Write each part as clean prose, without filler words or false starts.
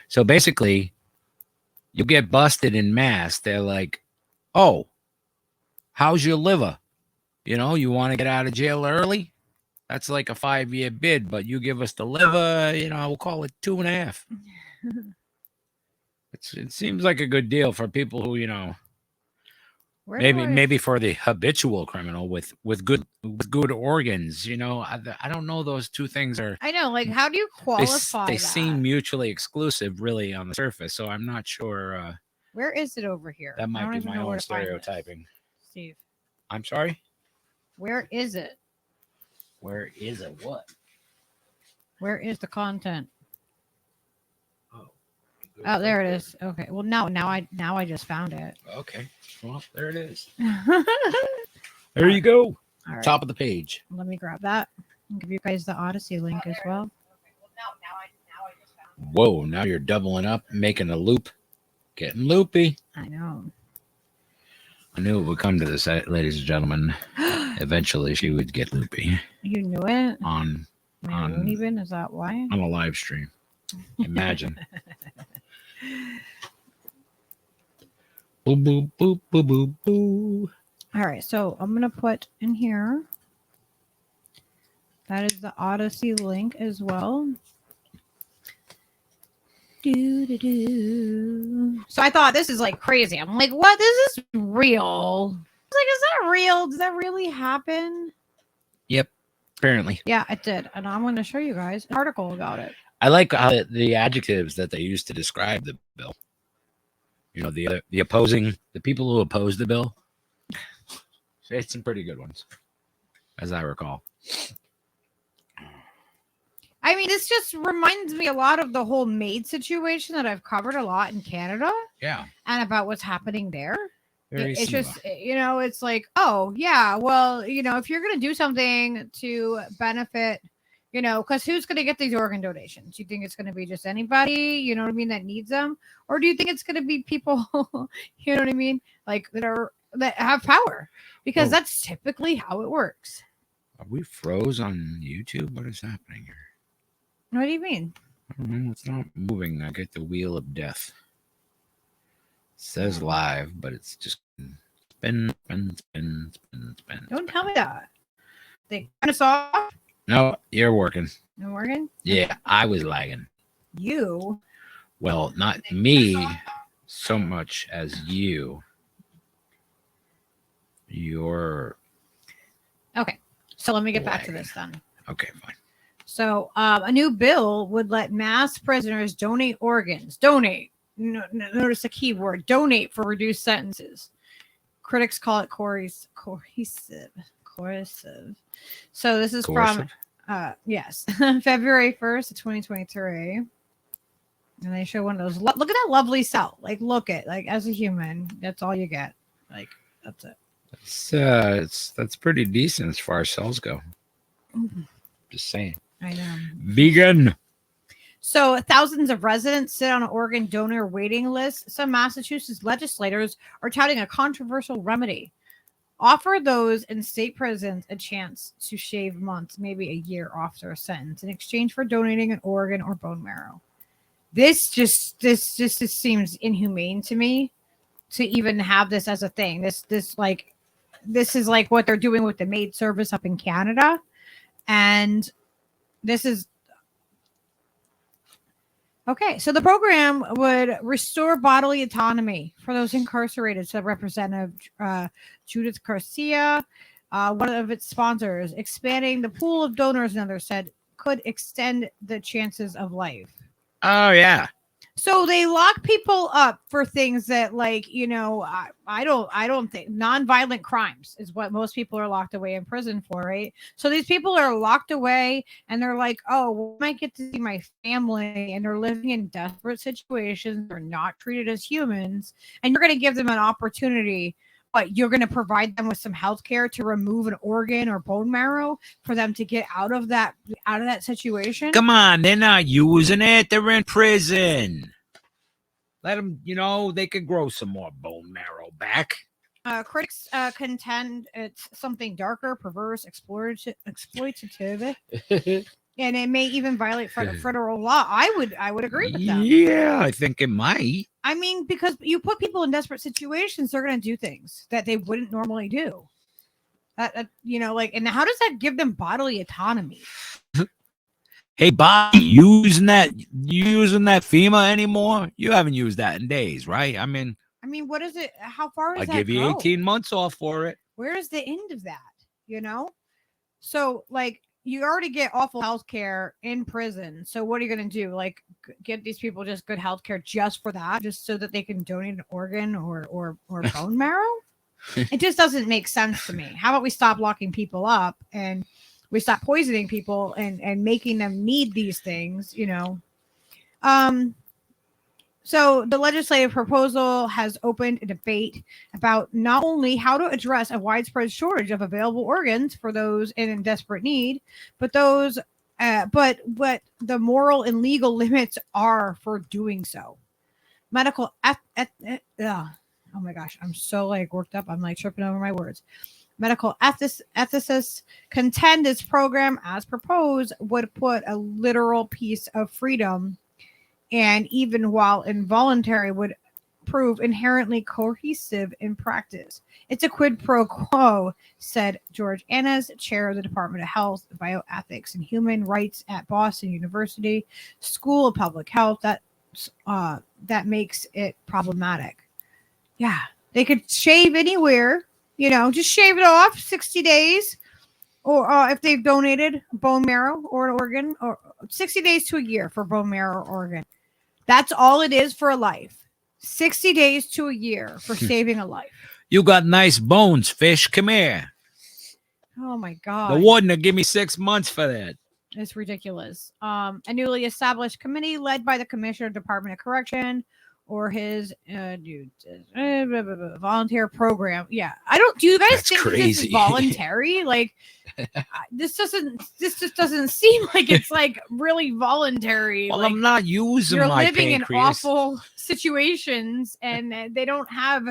So basically, you get busted in mass. They're like, "Oh, how's your liver? You want to get out of jail early? That's like a 5-year bid, but you give us the liver, we'll call it 2.5." It seems like a good deal for people who, maybe for the habitual criminal with good organs. I don't know. Those two things are. I know. Like, how do you qualify They that? seem mutually exclusive, really, on the surface. So I'm not sure. Where is it over here? That might be my own stereotyping. Steve, I'm sorry. Where is it? Where is it? What? Where is the content? Oh, there it is. Okay. Well, now I just found it. Okay. Well, there it is. There you go. All right. Top of the page. Let me grab that and give you guys the Odysee link as well. Okay. Well, now I just found it. Whoa! Now you're doubling up, making a loop, getting loopy. I know. I knew it would come to this, ladies and gentlemen. Eventually, she would get loopy. You knew it. On even is that why? On a live stream. Imagine. Boo, boo, boo, boo, boo, boo. All right, so I'm going to put in here. That is the Odysee link as well. So I thought this is like crazy. I'm like, what? This is real. I was like, is that real? Does that really happen? Yep, apparently. Yeah, it did. And I'm going to show you guys an article about it. I like the adjectives that they use to describe the bill. The people who oppose the bill. It's some pretty good ones, as I recall. I mean, this just reminds me a lot of the whole maid situation that I've covered a lot in Canada. Yeah. And about what's happening there. It's similar. just, it's like, oh, yeah, well, if you're going to do something to benefit, because who's going to get these organ donations? Do you think it's going to be just anybody, you know what I mean, that needs them? Or do you think it's going to be people, you know what I mean, like that have power? Because that's typically how it works. Are we froze on YouTube? What is happening here? What do you mean? I don't know. It's not moving. I get the wheel of death. It says live, but it's just spin. Don't tell me that. They kind of saw. No, you're working. No working? Yeah, I was lagging. You? Well, not me so much as you. You're. Okay, so let me get back to this then. Okay, fine. So a new bill would let mass prisoners donate organs. Donate. Notice the key word. Donate for reduced sentences. Critics call it coercive. So this is coercive? From, yes, February 1st, 2023. And they show one of those. Look at that lovely cell. Like, look at, like, as a human, that's all you get. Like, that's it. That's pretty decent as far as cells go. Mm-hmm. Just saying. I know. Vegan. So thousands of residents sit on an organ donor waiting list. Some Massachusetts legislators are touting a controversial remedy. Offer those in state prisons a chance to shave months, maybe a year off their sentence in exchange for donating an organ or bone marrow. This just seems inhumane to me to even have this as a thing. This is like what they're doing with the maid service up in Canada. And this is okay. So the program would restore bodily autonomy for those incarcerated. So Representative Judith Garcia, one of its sponsors, expanding the pool of donors, another said, could extend the chances of life. Oh, yeah. So they lock people up for things that, like, I don't think nonviolent crimes is what most people are locked away in prison for, right? So these people are locked away and they're like, oh, well, I might get to see my family, and they're living in desperate situations. They're not treated as humans, and you're going to give them an opportunity. But you're going to provide them with some health care to remove an organ or bone marrow for them to get out of that situation. Come on, they're not using it. They're in prison. Let them, they could grow some more bone marrow back. Critics contend it's something darker, perverse, exploitative. And it may even violate federal law. I would agree with them. Yeah, I think it might. I mean, because you put people in desperate situations, they're going to do things that they wouldn't normally do. Like, and how does that give them bodily autonomy? Hey, Bobby, you using that FEMA anymore? You haven't used that in days, right? I mean, what is it? How far does I'll that give you go? 18 months off for it. Where is the end of that? So, like, you already get awful health care in prison. So what are you going to do? Like, get these people just good health care just for that, just so that they can donate an organ or bone marrow? It just doesn't make sense to me. How about we stop locking people up and we stop poisoning people and making them need these things, So the legislative proposal has opened a debate about not only how to address a widespread shortage of available organs for those in desperate need, but what the moral and legal limits are for doing so. Oh my gosh, I'm so worked up. I'm tripping over my words. Medical ethicists contend this program, as proposed, would put a literal piece of freedom, and even while involuntary, would prove inherently cohesive in practice. It's a quid pro quo, said George Annas, chair of the Department of Health, Bioethics, and Human Rights at Boston University School of Public Health. That makes it problematic. Yeah, they could shave anywhere, just shave it off 60 days, or if they've donated bone marrow or an organ, or 60 days to a year for bone marrow or organ. That's all it is for a life. 60 days to a year for saving a life. You got nice bones, fish. Come here. Oh my God. The warden will give me 6 months for that. It's ridiculous. A newly established committee led by the Commissioner of Department of Correction or his volunteer program. Yeah. Do you guys That's think crazy. this is voluntary? This just doesn't seem like it's really voluntary. Well, I'm not using you're my living pancreas. in awful situations, and we don't have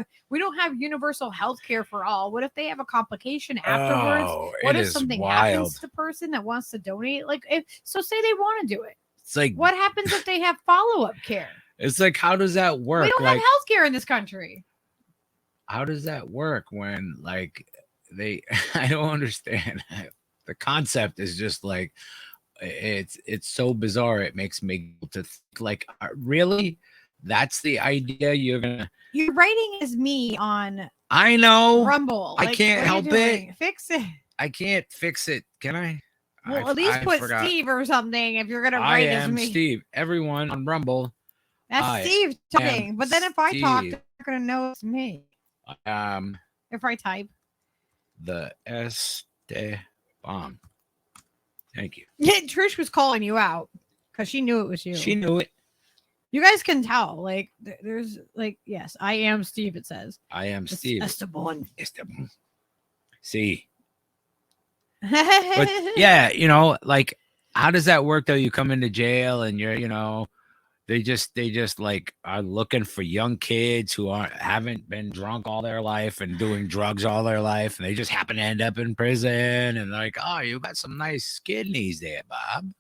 universal health care for all. What if they have a complication afterwards? What if something happens to the person that wants to donate? Say they want to do it. It's what happens if they have follow-up care? It's how does that work? We don't have health care in this country. How does that work when I don't understand. The concept is just it's so bizarre. It makes me to think really? That's the idea you're gonna. You're writing as me on. I know. Rumble. I can't help it. Fix it. I can't fix it. Can I? Well, at least put Steve or something if you're gonna write as me. Steve. Everyone on Rumble. That's Steve talking. But then if I talk, they're gonna know it's me. If I type. The bomb. Thank you. Yeah, Trish was calling you out because she knew it was you. She knew it. You guys can tell. There's yes, I am Steve. It says I am Steve. Esteban. See. But yeah, how does that work though? You come into jail and you're, they just are looking for young kids who haven't been drunk all their life and doing drugs all their life, and they just happen to end up in prison, and they're oh, you got some nice kidneys there, Bob.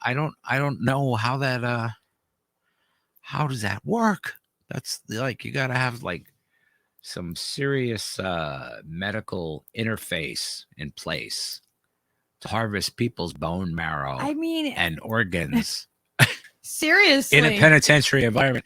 I don't know how that how does that work? That's you gotta have some serious medical interface in place to harvest people's bone marrow. And organs. Seriously. In a penitentiary environment.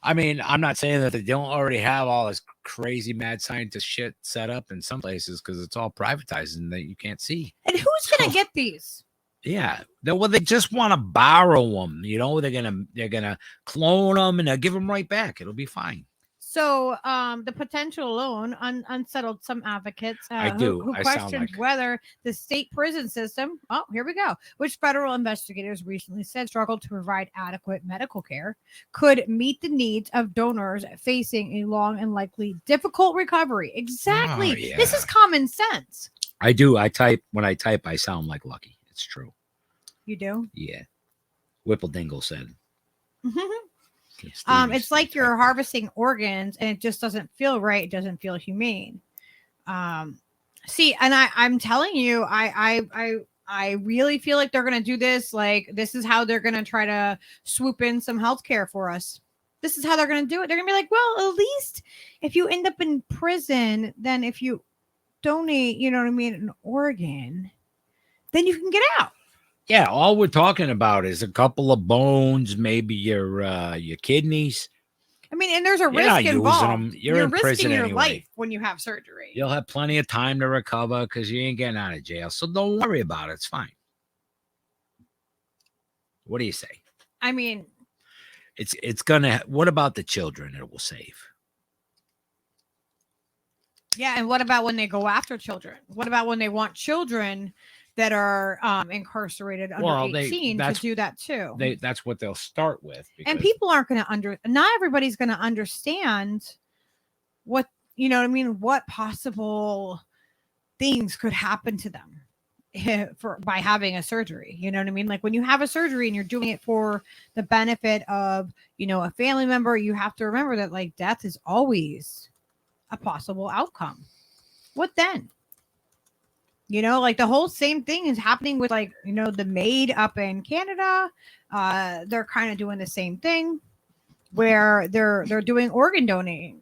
I'm not saying that they don't already have all this crazy mad scientist shit set up in some places because it's all privatized and that you can't see. And who's gonna get these? Yeah, they just want to borrow them. They're gonna clone them and they'll give them right back. It'll be fine. So the potential alone unsettled some advocates who questioned whether the state prison system, here we go, which federal investigators recently said struggled to provide adequate medical care, could meet the needs of donors facing a long and likely difficult recovery. Exactly. Yeah. This is common sense. I do. When I type, I sound like Lucky. It's true. You do? Yeah. Whipple-dingle said. It's like you're harvesting organs and it just doesn't feel right. It doesn't feel humane. See, and I'm telling you, I I really feel like they're going to do this. Like, this is how they're going to try to swoop in some healthcare for us. This is how they're going to do it. They're going to be like, well, at least if you end up in prison, then if you donate, you know what I mean, an organ, then you can get out. Yeah, all we're talking about is a couple of bones, maybe your kidneys. I mean, and there's a You're risk not using involved. them. You're in risking prison your anyway. life when you have surgery. You'll have plenty of time to recover because you ain't getting out of jail. So don't worry about it. It's fine. What do you say? I mean, it's gonna. What about the children it will save? yeah, and what about when they go after children? What about when they want children that are incarcerated under 18 to do that too? That's what they'll start with. And people aren't going to not everybody's going to understand what, you know what I mean, what possible things could happen to them by having a surgery. You know what I mean? Like when you have a surgery and you're doing it for the benefit of, you know, a family member, you have to remember that like death is always a possible outcome. What then? You know, like the whole same thing is happening with like, you know, the maid up in Canada. They're kind of doing the same thing where they're doing organ donating.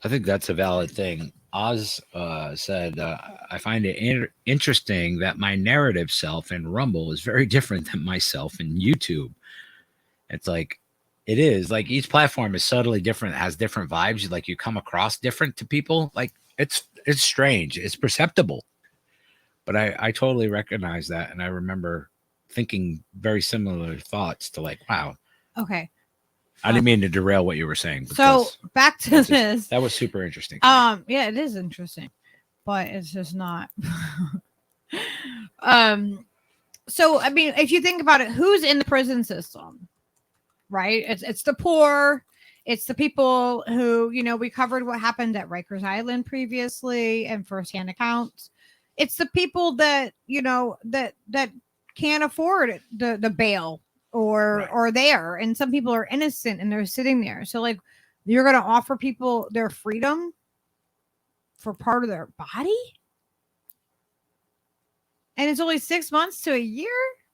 I think that's a valid thing. Oz said, I find it interesting that my narrative self in Rumble is very different than myself in YouTube. It's like, it is like each platform is subtly different, has different vibes. Like you come across different to people. Like it's strange. It's perceptible. But I totally recognize that. And I remember thinking very similar thoughts to like, wow. Okay. I didn't mean to derail what you were saying. So back to this. That was super interesting. Yeah, it is interesting, but it's just not. So I mean, if you think about it, who's in the prison system, right? It's the poor, it's the people who, you know, we covered what happened at Rikers Island previously and firsthand accounts. It's the people that, you know, that can't afford the bail. Or there, and some people are innocent and they're sitting there. So like you're gonna offer people their freedom for part of their body, and it's only 6 months to a year.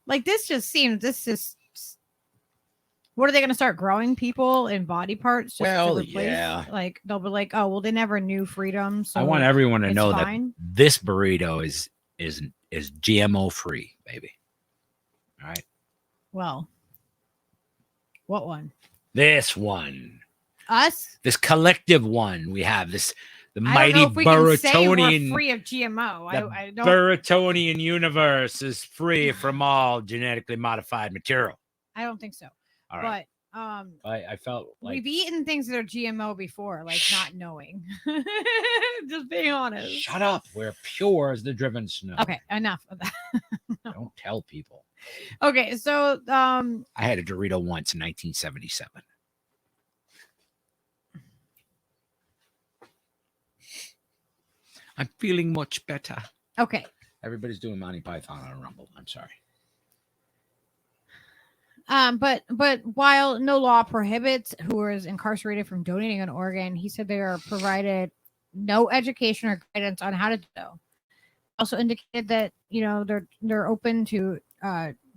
Like this is what are they gonna start growing people in body parts? Just to replace? Yeah, like they'll be like, oh well, they never knew freedom. So I want everyone to know fine. That this burrito is GMO free, baby. All right. Well, what one? This one. Us? This collective one. We have the mighty Burritonian. Free of GMO. I don't. Burritonian universe is free from all genetically modified material. I don't think so. All right. But I felt like we've eaten things that are GMO before, like not knowing. Just being honest. Shut up. We're pure as the driven snow. Okay, enough of that. No. Don't tell people. Okay, so I had a Dorito once in 1977. I'm feeling much better. Okay. Everybody's doing Monty Python on Rumble. I'm sorry. But while no law prohibits who is incarcerated from donating an organ, he said they are provided no education or guidance on how to do so. Also indicated that, you know, they're open to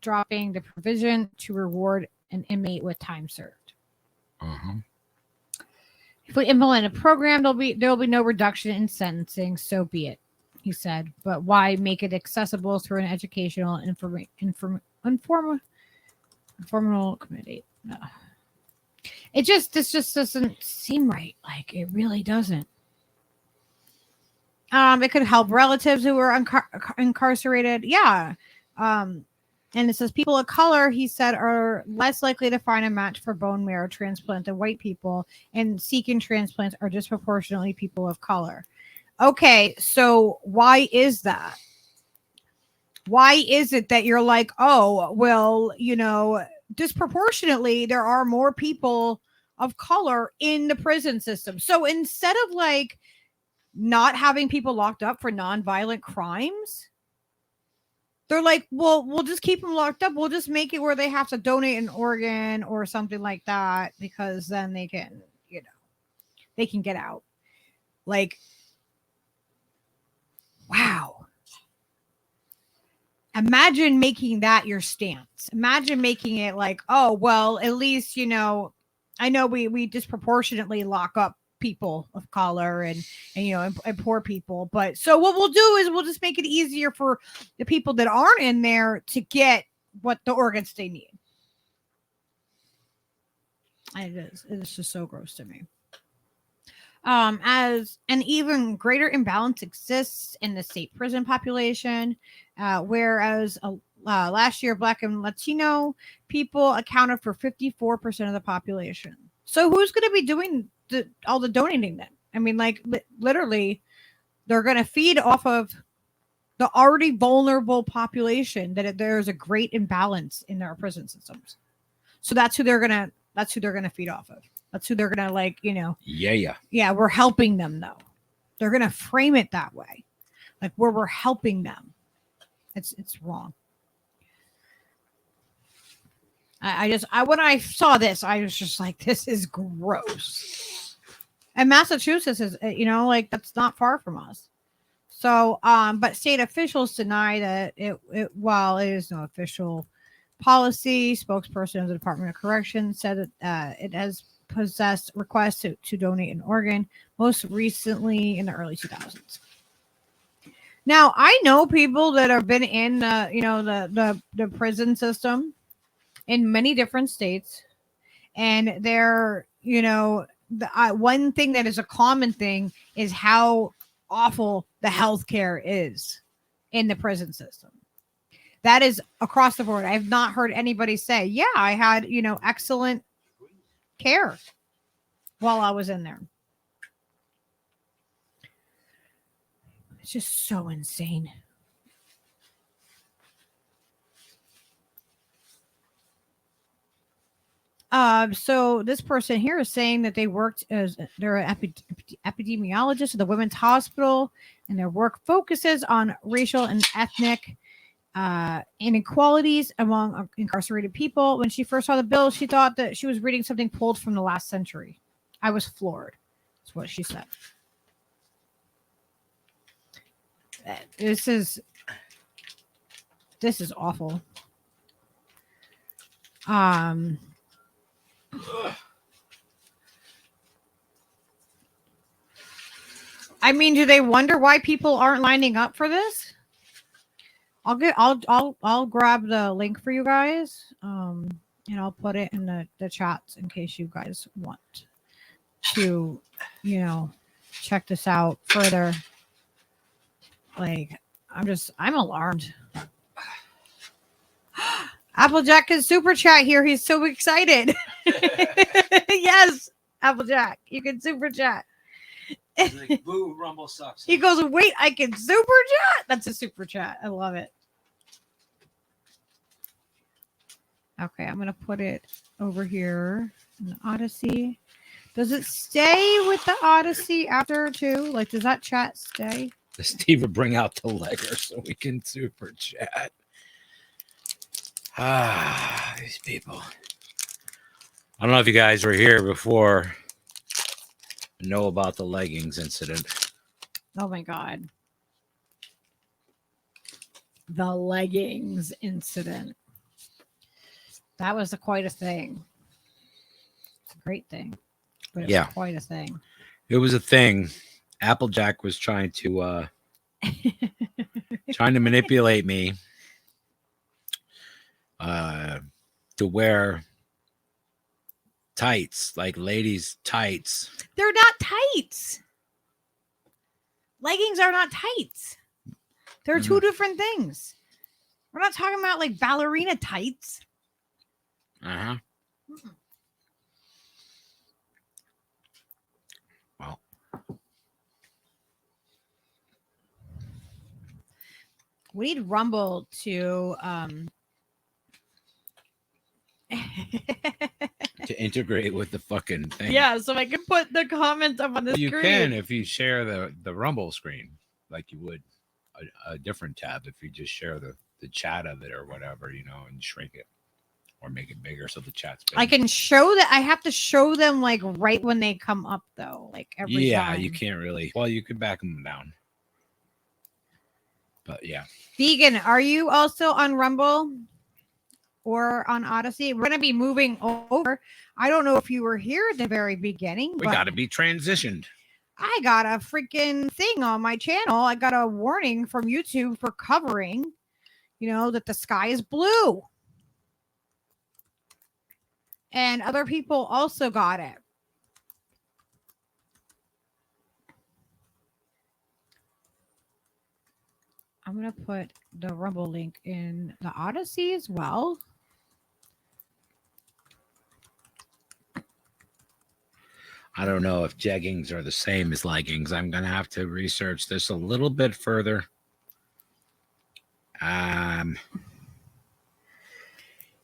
dropping the provision to reward an inmate with time served. Uh-huh. If we implement a program, there will be no reduction in sentencing. So be it, he said. But why make it accessible through an educational informal committee? No. This just doesn't seem right. Like it really doesn't. It could help relatives who are incarcerated. Yeah. And it says people of color, he said, are less likely to find a match for bone marrow transplant than white people, and seeking transplants are disproportionately people of color. Okay, so why is that? Why is it that you're like, oh, well, you know, disproportionately, there are more people of color in the prison system. So instead of like not having people locked up for nonviolent crimes, they're like, well, we'll just keep them locked up. We'll just make it where they have to donate an organ or something like that, because then they can, you know, they can get out. Like, wow. Imagine making that your stance. Imagine making it like, oh, well, at least, I know we disproportionately lock up people of color and and poor people. But so what we'll do is we'll just make it easier for the people that aren't in there to get what the organs they need. It's just so gross to me. As an even greater imbalance exists in the state prison population, whereas last year, Black and Latino people accounted for 54% of the population. So who's going to be doing all the donating then? I mean, like literally, they're going to feed off of the already vulnerable population that there's a great imbalance in our prison systems. So that's who they're gonna feed off of. That's who they're gonna Yeah, we're helping them though. They're gonna frame it that way, like where we're helping them. It's wrong. When I saw this, I was just like, this is gross. And Massachusetts is, that's not far from us. So, but state officials deny that while it is no official policy, spokesperson of the Department of Corrections said that it has possessed requests to donate an organ, most recently in the early 2000s. Now, I know people that have been in the prison system in many different states, and they're one thing that is a common thing is how awful the healthcare is in the prison system. That is across the board. I've not heard anybody say, yeah, I had, excellent care while I was in there. It's just so insane. So this person here is saying that they're an epidemiologist at the Women's Hospital, and their work focuses on racial and ethnic inequalities among incarcerated people. When she first saw the bill, she thought that she was reading something pulled from the last century. I was floored. That's what she said. This is awful. I mean, do they wonder why people aren't lining up for this? I'll grab the link for you guys, and I'll put it in the chats in case you guys want to, check this out further. Like, I'm alarmed. Applejack can super chat here. He's so excited. Yes, Applejack, you can super chat. He's like, boo, Rumble sucks. He goes, wait, I can super chat? That's a super chat. I love it. Okay, I'm going to put it over here in the Odysee. Does it stay with the Odysee after too? Like, does that chat stay? Steve will bring out the legger so we can super chat. These people. I don't know if you guys were here before. Know about the leggings incident. Oh my God. The leggings incident. That was quite a thing. It's a great thing. But it was quite a thing. It was a thing. Applejack was trying to manipulate me to wear tights, like ladies' tights. They're not tights. Leggings are not tights. They're two different things. We're not talking about like ballerina tights. Uh-huh. Well. We need Rumble to to integrate with the fucking thing. Yeah, so I can put the comments up on the screen. You can if you share the Rumble screen like you would a different tab if you just share the chat of it or whatever, and shrink it. or make it bigger so the chat's big. I can show that. I have to show them like right when they come up though, like every time. You can't really. Well, you could back them down. But yeah. Vegan, are you also on Rumble or on Odysee? We're going to be moving over. I don't know if you were here at the very beginning. We got to be transitioned. I got a freaking thing on my channel. I got a warning from YouTube for covering, that the sky is blue. And other people also got it. I'm going to put the Rumble link in the Odysee as well. I don't know if jeggings are the same as leggings. I'm going to have to research this a little bit further. Yeah,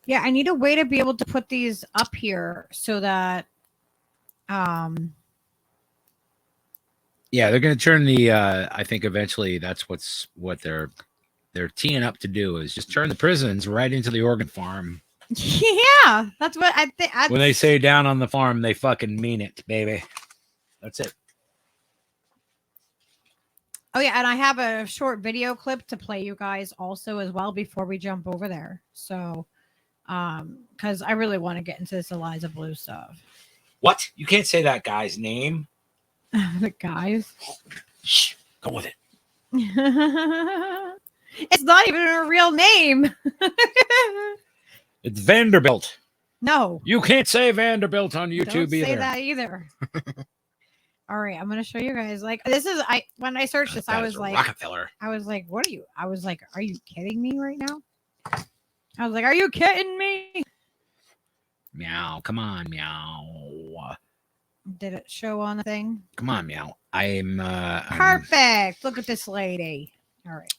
I need a way to be able to put these up here so that yeah, they're going to turn the I think eventually that's what they're teeing up to do is just turn the prisons right into the organ farm. Yeah, that's what I think. When they say down on the farm, they fucking mean it, baby. That's it. Oh yeah, and I have a short video clip to play you guys also as well before we jump over there. So, because I really want to get into this Eliza Blue stuff. What? You can't say that guy's name. The guys. Shh, go with it. It's not even a real name. It's Vanderbilt. No. You can't say Vanderbilt on YouTube Don't either. say that either. All right, I'm gonna show you guys. Like this is when I searched this, I was like Rockefeller. I was like, what are you? I was like, are you kidding me right now? I was like, are you kidding me? Meow. Come on, meow. Did it show on the thing? Come on, meow. I'm perfect. Look at this lady. All right.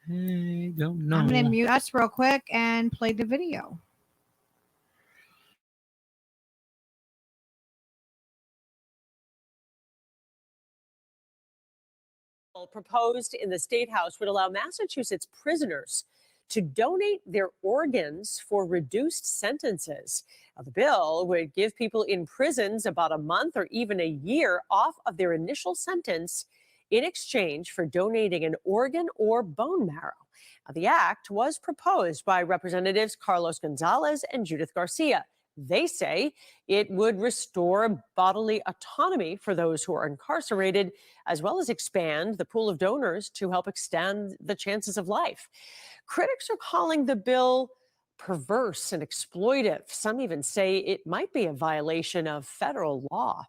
I don't know. I'm gonna mute us real quick and play the video. Proposed in the State House would allow Massachusetts prisoners to donate their organs for reduced sentences. Now, the bill would give people in prisons about a month or even a year off of their initial sentence in exchange for donating an organ or bone marrow. Now, the act was proposed by Representatives Carlos Gonzalez and Judith Garcia. They say it would restore bodily autonomy for those who are incarcerated, as well as expand the pool of donors to help extend the chances of life. Critics are calling the bill perverse and exploitive. Some even say it might be a violation of federal law.